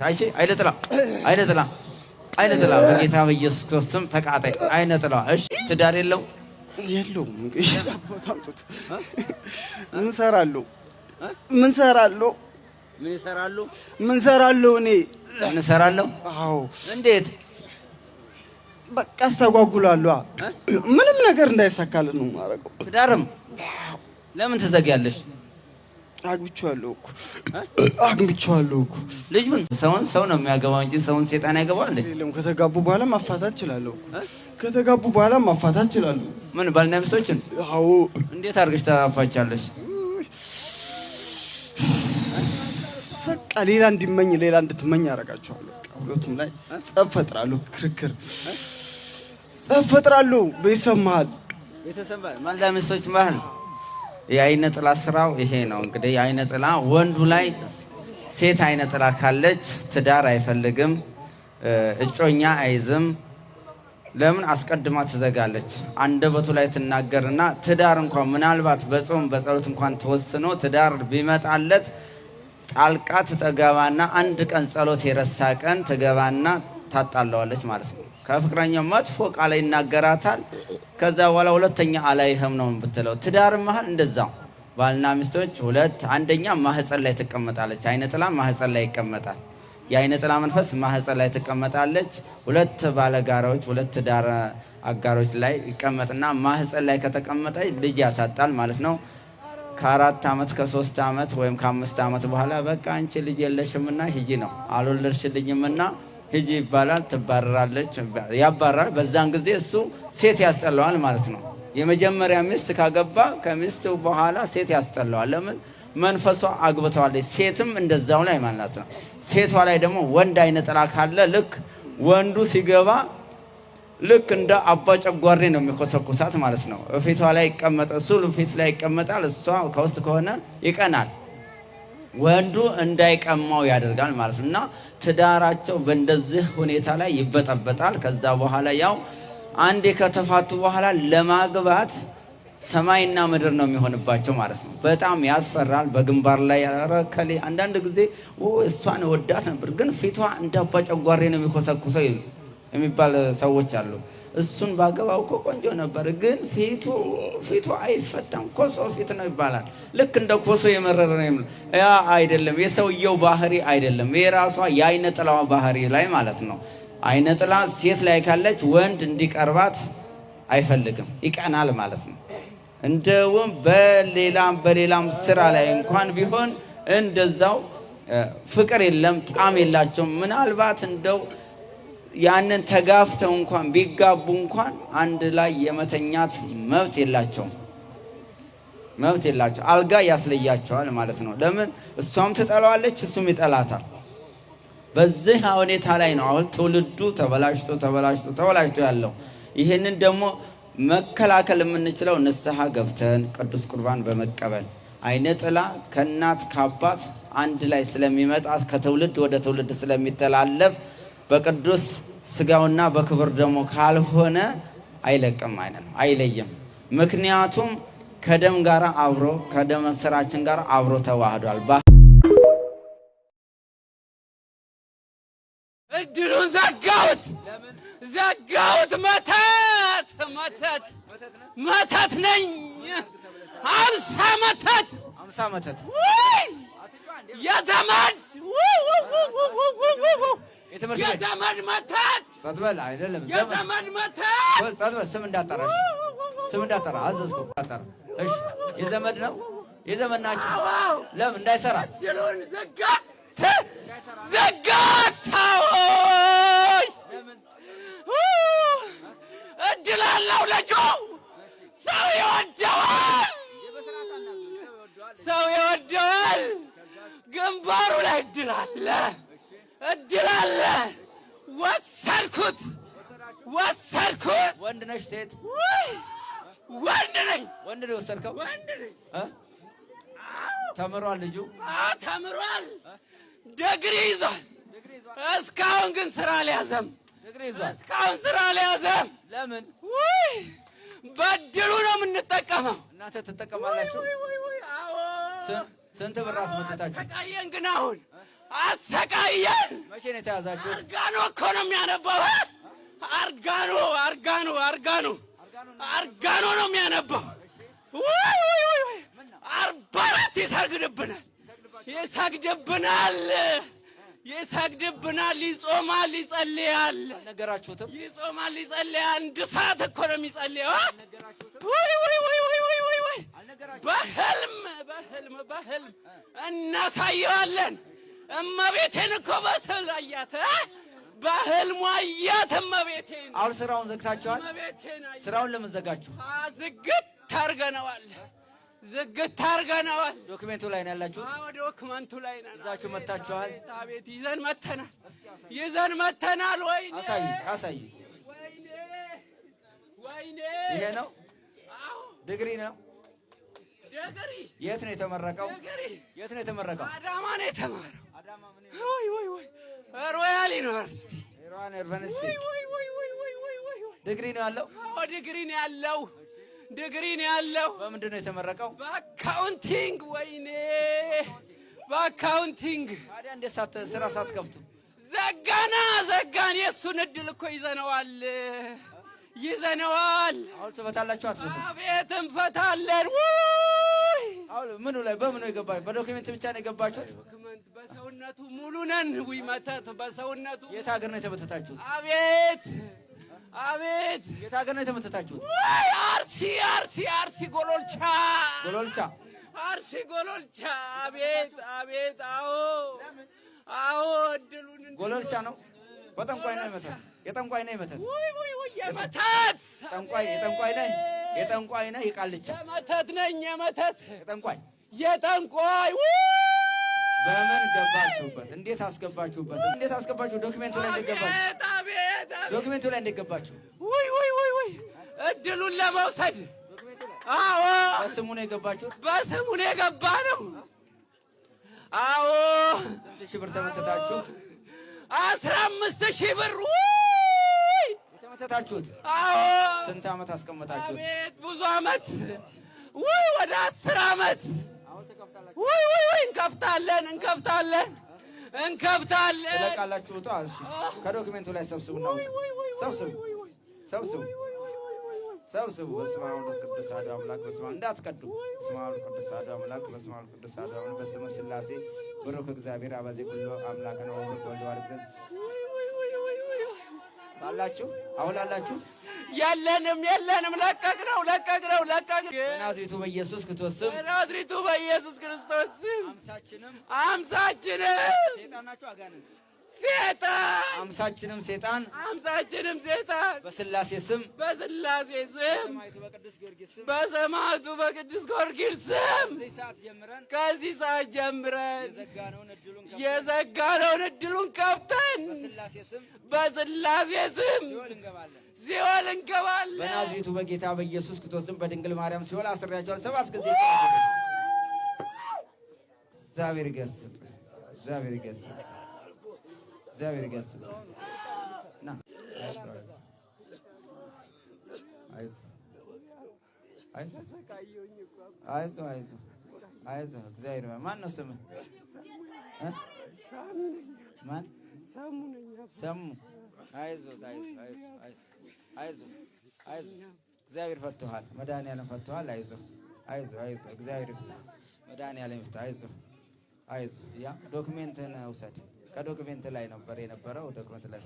አይሺ አይነጥላ በጌታ በኢየሱስ ክርስቶስ ተቃጣይ አይነጥላ። እሺ ትዳር የለውም። ምን ሰራለሁ እኔ አዎ እንዴት በቃ አስተጓጉላለሁ። ምንም ነገር እንዳይሳካልን ነው ማረገው። ትዳርም ለምን ትዘጊያለሽ? አግብቻለሁ እኮ ልጁን ሰው ነው የሚያገባው እንጂ ሰውን ሰይጣን ያገባል እንዴ? የለም። ከተጋቡ በኋላ ማፋታት እችላለሁ። ምን ባልና ሚስቶችን? አዎ። እንዴት አድርገሽ ታፋቻለሽ? በቃ ሌላ እንድትመኝ አደርጋቸዋለሁ። ሁለቱም ላይ ጸብ ፈጥራለሁ፣ ክርክር ጸብ ፈጥራለሁ። ቤተሰብ ባልና ሚስቶች መሀል የአይነ ጥላ ስራው ይሄ ነው። እንግዲህ የአይነ ጥላ ወንዱ ላይ ሴት አይነ ጥላ ካለች ትዳር አይፈልግም፣ እጮኛ አይዝም። ለምን አስቀድማ ትዘጋለች። አንደበቱ ላይ ትናገርና ትዳር እንኳን ምናልባት በጾም በጸሎት እንኳን ተወስኖ ትዳር ቢመጣለት ጣልቃ ትጠገባና አንድ ቀን ጸሎት የረሳ ቀን ትገባና ታጣለዋለች ማለት ነው። ከፍቅረኛው መጥፎ ቃል ይናገራታል። ከዛ በኋላ ሁለተኛ አላይህም ነው ብትለው። ትዳር መሃል እንደዛው ባልና ሚስቶች አንደኛ ማህፀን ላይ ትቀመጣለች። አይነ ጥላ ማህፀን ላይ ይቀመጣል። የአይነ ጥላ መንፈስ ማህፀን ላይ ትቀመጣለች። ሁለት ባለጋራዎች ትዳር አጋሮች ላይ ይቀመጥና ማህፀን ላይ ከተቀመጠች ልጅ ያሳጣል ማለት ነው። ከ4 ዓመት ከ3 ዓመት ወይም ከ5 ዓመት በኋላ በቃ አንቺ ልጅ የለሽምና ሂጂ ነው አልወለድሽልኝምና ሂጂ ይባላል። ትባረራለች፣ ያባራል። በዛን ጊዜ እሱ ሴት ያስጠላዋል ማለት ነው። የመጀመሪያ ሚስት ካገባ ከሚስቱ በኋላ ሴት ያስጠላዋል። ለምን? መንፈሷ አግብተዋለች። ሴትም እንደዛው ላይ ማለት ነው። ሴቷ ላይ ደግሞ ወንድ አይነ ጥላ ካለ ልክ ወንዱ ሲገባ ልክ እንደ አባ ጨጓሬ ነው የሚኮሰኩሳት ማለት ነው። ፊቷ ላይ ይቀመጣል፣ እሱ ፊት ላይ ይቀመጣል፣ እሷ ከውስጥ ከሆነ ይቀናል። ወንዱ እንዳይቀማው ያደርጋል ማለት ነው። እና ትዳራቸው በእንደዚህ ሁኔታ ላይ ይበጠበጣል። ከዛ በኋላ ያው አንዴ ከተፋቱ በኋላ ለማግባት ሰማይና ምድር ነው የሚሆንባቸው ማለት ነው። በጣም ያስፈራል። በግንባር ላይ ያረከለ አንዳንድ ጊዜ እሷን ወዳት ነበር ግን ፊቷ እንደ አባ ጨጓሬ ነው የሚኮሰኩሰው የሚባል ሰዎች አሉ። እሱን ባገባው እኮ ቆንጆ ነበር ግን ፊቱ አይፈታም፣ ኮሶ ፊት ነው ይባላል። ልክ እንደ ኮሶ የመረረ ነው። ያ አይደለም የሰውየው ባህሪ አይደለም፣ የራሷ የአይነ ጥላዋ ባህሪ ላይ ማለት ነው። አይነ ጥላ ሴት ላይ ካለች ወንድ እንዲቀርባት አይፈልግም፣ ይቀናል ማለት ነው። እንደውም በሌላም ስራ ላይ እንኳን ቢሆን እንደዛው ፍቅር የለም፣ ጣም የላቸውም። ምናልባት እንደው ያንን ተጋፍተው እንኳን ቢጋቡ እንኳን አንድ ላይ የመተኛት መብት የላቸውም። አልጋ ያስለያቸዋል ማለት ነው። ለምን? እሷም ትጠላዋለች፣ እሱም ይጠላታል። በዚህ ሁኔታ ላይ ነው አሁን ትውልዱ ተበላሽቶ ያለው። ይህንን ደግሞ መከላከል የምንችለው ንስሐ ገብተን ቅዱስ ቁርባን በመቀበል አይነ ጥላ ከእናት ከአባት አንድ ላይ ስለሚመጣ ከትውልድ ወደ ትውልድ ስለሚተላለፍ በቅዱስ ስጋውና በክብር ደግሞ ካልሆነ አይለቅም አይለይም። ምክንያቱም ከደም ጋር አብሮ ከደም ስራችን ጋር አብሮ ተዋህዷል። እድሉን ዘጋሁት። መተት ነኝ። 50 መተት የዘመድ መተት ጸጥበል አይደለም። የዘመድ መተት ጸጥበል ስም እንዳጠራ አዘዝኩ። አጠራ። እሺ የዘመድ ነው። የዘመድ ናቸው። ለምን እንዳይሰራ እድሉን ዘጋታው። እድል አለው ልጁ። ሰው ይወደዋል። ግንባሩ ላይ እድል አለ። ወሰድኩት። ወንድ ነሽ ሴት? ወንድ ነኝ። ወንድ ነው የወሰድከው? ወንድ ነኝ። ተምሯል ልጁ? ተምሯል። ዲግሪ ይዟል። እስካሁን ግን ስራ አልያዘም። ለምን? በድሉ ነው የምንጠቀመው። እናንተ ትጠቀማላችሁ? ስንት ብር አስመጥታችሁ? ተቃየን ግን አሁን አሰቃየን። መቼ ነው የተያዛችሁት? አርጋኖ እኮ ነው የሚያነባው። አርጋኖ ነው የሚያነባው። ወይ 44 ይሰግድብናል፣ ይጾማል፣ ይጸልያል። አልነገራችሁትም? ይጾማል፣ ይጸልያል። እንደ ሰዓት እኮ ነው የሚጸልየው። ወይ በህልም እናሳየዋለን። እመቤቴን እኮ በስዕል አያት፣ በህልሙ አያት እመቤቴን። አሁን ስራውን ዘግታችኋል? ስራውን ለምን ዘጋችሁ? ዝግት ታርገነዋል። ዶክሜንቱ ላይ ነው ያላችሁት? አዎ ዶክመንቱ ላይ ነው። እዛችሁ መታችኋል? አቤት ይዘን መተናል። ወይኔ አሳዩ። ወይኔ ይሄ ነው? አዎ ዲግሪ ነው። ዲግሪ የት ነው የተመረቀው? የት ነው የተመረቀው? አዳማ ነው የተማረው። አዳማ ምን? ወይ ሮያል ዩኒቨርሲቲ። ዲግሪ ነው ያለው? አዎ ዲግሪ ነው ያለው። በምንድን ነው የተመረቀው? በአካውንቲንግ። ወይኔ በአካውንቲንግ። ታዲያ እንዴት ስራ ሳትከፍቱ ዘጋን? የእሱን እድል እኮ ይዘነዋል። አሁን ትፈታላችሁ? አትፈቱም? አቤት እንፈታለን። አሁን ምኑ ላይ በምኑ የገባችሁ? በዶክሜንት ብቻ ነው የገባችሁት? ዶክመንት በሰውነቱ ሙሉ ነን። መተት በሰውነቱ። የት ሀገር ነው የተመተታችሁት? አቤት የት ሀገር ነው የተመተታችሁት? አርሲ ጎሎልቻ። አርሲ ጎሎልቻ። አቤት አዎ እድሉን ጎሎልቻ ነው። በጠንቋይ ነው የመተት? የጠንቋይ ነው የመተት? የመተት የጠንቋይ ነህ? የቃልቻ የመተት ነኝ። የጠንቋይ በምን ገባችሁበት? እንዴት አስገባችሁበት? ዶክሜንቱ ላይ እንዴት ገባችሁ? ወይ እድሉን ለመውሰድ። አዎ በስሙ ነው የገባችሁት? በስሙ ነው የገባ ነው። አዎ ስንት ሺህ ብር ተመተታችሁ? 15,000 ብር የተመተታችሁት? አዎ ስንት ዓመት አስቀመጣችሁት? አቤት ብዙ ዓመት። ወደ 10 ዓመት። እንከፍታለን። ትለቃላችሁ? ከዶክሜንቱ ላይ ሰብስቡና ሰብስቡ። በስመ አብ ወወልድ ወመንፈስ ቅዱስ አሐዱ አምላክ። በስመ አብ እንዳትቀዱ። በስመ አብ ወወልድ ቅዱስ አሐዱ አምላክ። በስመ አብ ቅዱስ አሐዱ አምላክ። በስመ ሥላሴ ብሩክ እግዚአብሔር አባዜ ኩሎ አምላክ ነው። ወልድ ዋሕድ ዘንድ አላችሁ? አሁን አላችሁ? የለንም። ለቀቅነው። በናዝሬቱ በኢየሱስ ክርስቶስ ስም አምሳችንም ሴጣን ናችሁ? አጋንንት? ሴጣን። አምሳችንም ሴጣን በስላሴ ስም በሰማዕቱ በቅዱስ ጊዮርጊስ ስም ከዚህ ሰዓት ጀምረን የዘጋነውን እድሉን ከፍተን በስላሴ ስም ሲኦል እንገባለን። በናዝሬቱ በጌታ በኢየሱስ ክርስቶስ ስም በድንግል ማርያም ሲኦል አስሬያቸዋለሁ 7 ጊዜ። እግዚአብሔር ይገስጽ። ና አይዞህ። እግዚአብሔር ማን ነው ስምህ? ማን? ሰሙ። አይዞህ። እግዚአብሔር ፈትቶሃል። መድኃኒዓለም ፈትቶሃል። አይዞህ። እግዚአብሔር ይፍታ። መድኃኒዓለም ይፍታ። አይዞህ። ያ ዶክሜንትን ውሰድ። ከዶክሜንት ላይ ነበር የነበረው። ዶክሜንት ላይ